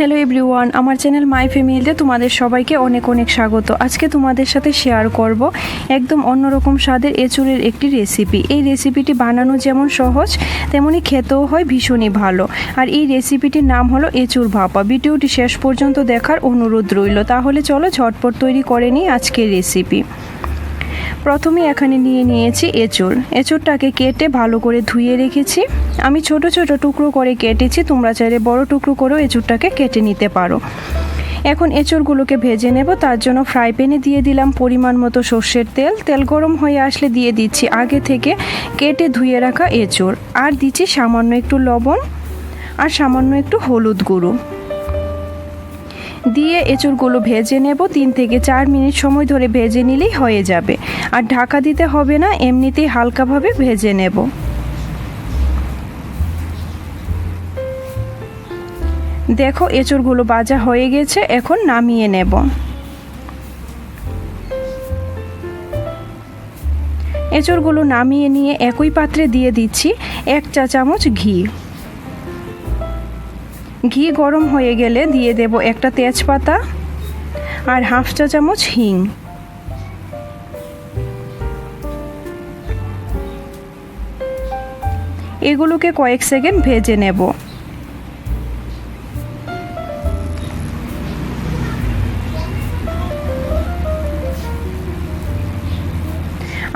Hello everyone, আমার channel my ফ্যামিলিতে তোমাদের সবাইকে অনেক অনেক স্বাগত। আজকে তোমাদের সাথে শেয়ার করব একদম অন্যরকম স্বাদের এঁচুড়ের একটি রেসিপি। এই রেসিপিটি বানানো যেমন সহজ তেমনি খেতেও হয় ভীষণই ভালো। আর এই রেসিপিটির নাম হলো এঁচুড় ভাপা। ভিডিওটি শেষ পর্যন্ত দেখার অনুরোধ রইল। তাহলে চলো ঝটপট তৈরি করে নিই আজকের রেসিপি। প্রথমে এখানে নিয়েছি এঁচুড়টাকে কেটে ভালো করে ধুয়ে রেখেছি। আমি ছোট ছোট টুকরো করে কেটেছি, তোমরা চাইলে বড় টুকরো করেও এঁচুড়টাকে কেটে নিতে পারো। এখন এঁচুড়গুলোকে ভেজে নেব। তার জন্য ফ্রাই প্যানে দিয়ে দিলাম পরিমাণ মতো সর্ষের তেল। তেল গরম হয়ে আসলে দিয়ে দিচ্ছি আগে থেকে কেটে ধুয়ে রাখা এঁচুড়, আর দিচ্ছি সামান্য একটু লবণ আর সামান্য একটু হলুদ গুঁড়ো দিয়ে এঁচুড়গুলো ভেজে নেব। 3 থেকে 4 মিনিট সময় ধরে ভেজে নিলেই হয়ে যাবে, আর ঢাকা দিতে হবে না, এমনিতেই হালকাভাবে ভেজে নেব। দেখো এঁচুড়গুলো ভাজা হয়ে গেছে, এখন নামিয়ে নেব। এঁচুড়গুলো নামিয়ে নিয়ে একই পাত্রে দিয়ে দিচ্ছি 1 চা চামচ ঘি। ঘি গরম হয়ে গেলে দিয়ে দেব একটা তেজপাতা আর 1/2 চা চামচ হিং। এগুলোকে কয়েক সেকেন্ড ভেজে নেব।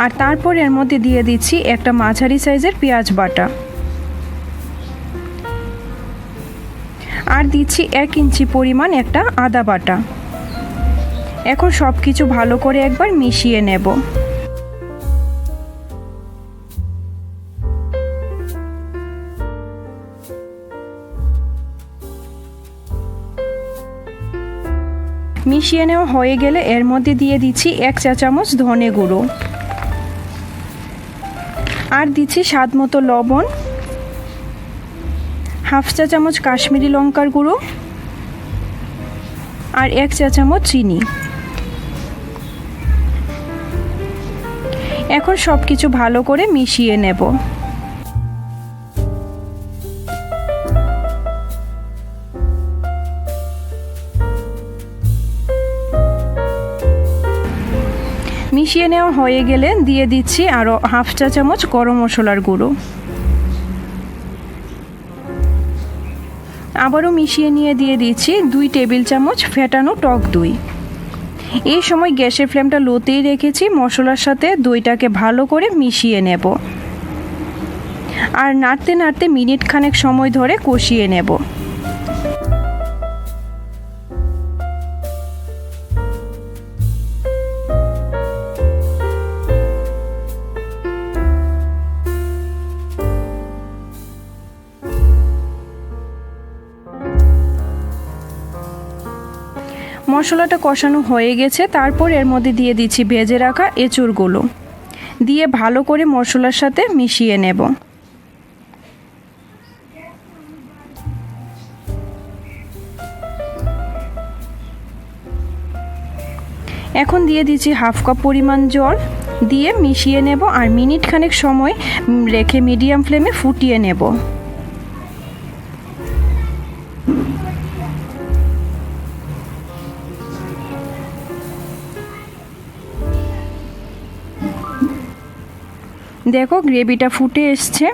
আর তারপর এর মধ্যে দিয়ে দিচ্ছি একটা মাঝারি সাইজের পেঁয়াজ বাটা, আর দিচ্ছি 1 ইঞ্চি পরিমাণ একটা আদা বাটা। এখন সব কিছু ভালো করে একবার মিশিয়ে নেব। মিশিয়ে নেওয়া হয়ে গেলে এর মধ্যে দিয়ে দিচ্ছি 1 চা চামচ ধনে গুঁড়ো, আর দিচ্ছি স্বাদ মতো লবণ, 1/2 চা চামচ কাশ্মীরি লঙ্কার গুঁড়ো আর 1 চা চামচ চিনি। এখন সব কিছু ভালো করে মিশিয়ে নেব। মিশিয়ে নেওয়া হয়ে গেলে দিয়ে দিচ্ছি আরও 1/2 চা চামচ গরম মশলার গুঁড়ো। আবারও মিশিয়ে নিয়ে দিয়ে দিচ্ছি 2 টেবিল চামচ ফেটানো টক দই। এই সময় গ্যাসের ফ্লেমটা লোতেই রেখেছি। মশলার সাথে দইটাকে ভালো করে মিশিয়ে নেব, আর নাড়তে নাড়তে মিনিট খানেক সময় ধরে কষিয়ে নেব। মশলাটা কষানো হয়ে গেছে, তারপর এর মধ্যে দিয়ে দিচ্ছি ভেজে রাখা এঁচুড়গুলো, দিয়ে ভালো করে মশলার সাথে মিশিয়ে নেব। এখন দিয়ে দিচ্ছি 1/2 কাপ পরিমাণ জল, দিয়ে মিশিয়ে নেব, আর মিনিট খানেক সময় রেখে মিডিয়াম ফ্লেমে ফুটিয়ে নেব। দেখো গ্রেভিটা ফুটে এসছে।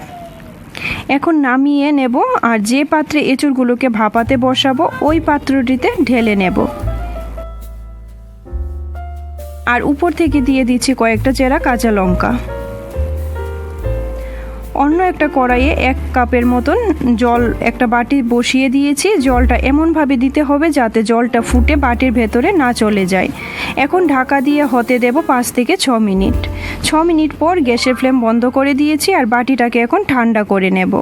এখন নামিয়ে নেব, আর যে পাত্রে এঁচুড়গুলোকে ভাপাতে বসাবো ওই পাত্রটিতে ঢেলে নেব, আর উপর থেকে দিয়ে দিচ্ছি কয়েকটা চেরা কাঁচা লঙ্কা। অন্য একটা কড়াইয়ে 1 কাপের মতন জল একটা বাটি বসিয়ে দিয়েছি। জলটা এমনভাবে দিতে হবে যাতে জলটা ফুটে বাটির ভেতরে না চলে যায়। এখন ঢাকা দিয়ে হতে দেব 5 থেকে 6 মিনিট। 6 মিনিট পর গ্যাসের ফ্লেম বন্ধ করে দিয়েছি, আর বাটিটাকে এখন ঠান্ডা করে নেব।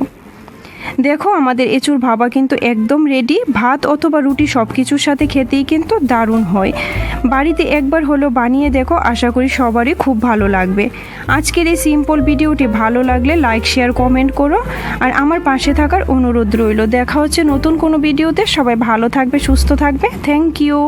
দেখো আমাদের এঁচুড় ভাপা কিন্তু একদম রেডি। ভাত অথবা রুটি সব কিছুর সাথে খেতেই কিন্তু দারুণ হয়। বাড়িতে একবার হলো বানিয়ে দেখো, আশা করি সবারই খুব ভালো লাগবে। আজকের এই সিম্পল ভিডিওটি ভালো লাগলে লাইক, শেয়ার, কমেন্ট করো, আর আমার পাশে থাকার অনুরোধ রইল। দেখা হচ্ছে নতুন কোনো ভিডিওতে। সবাই ভালো থাকবে, সুস্থ থাকবে। Thank you.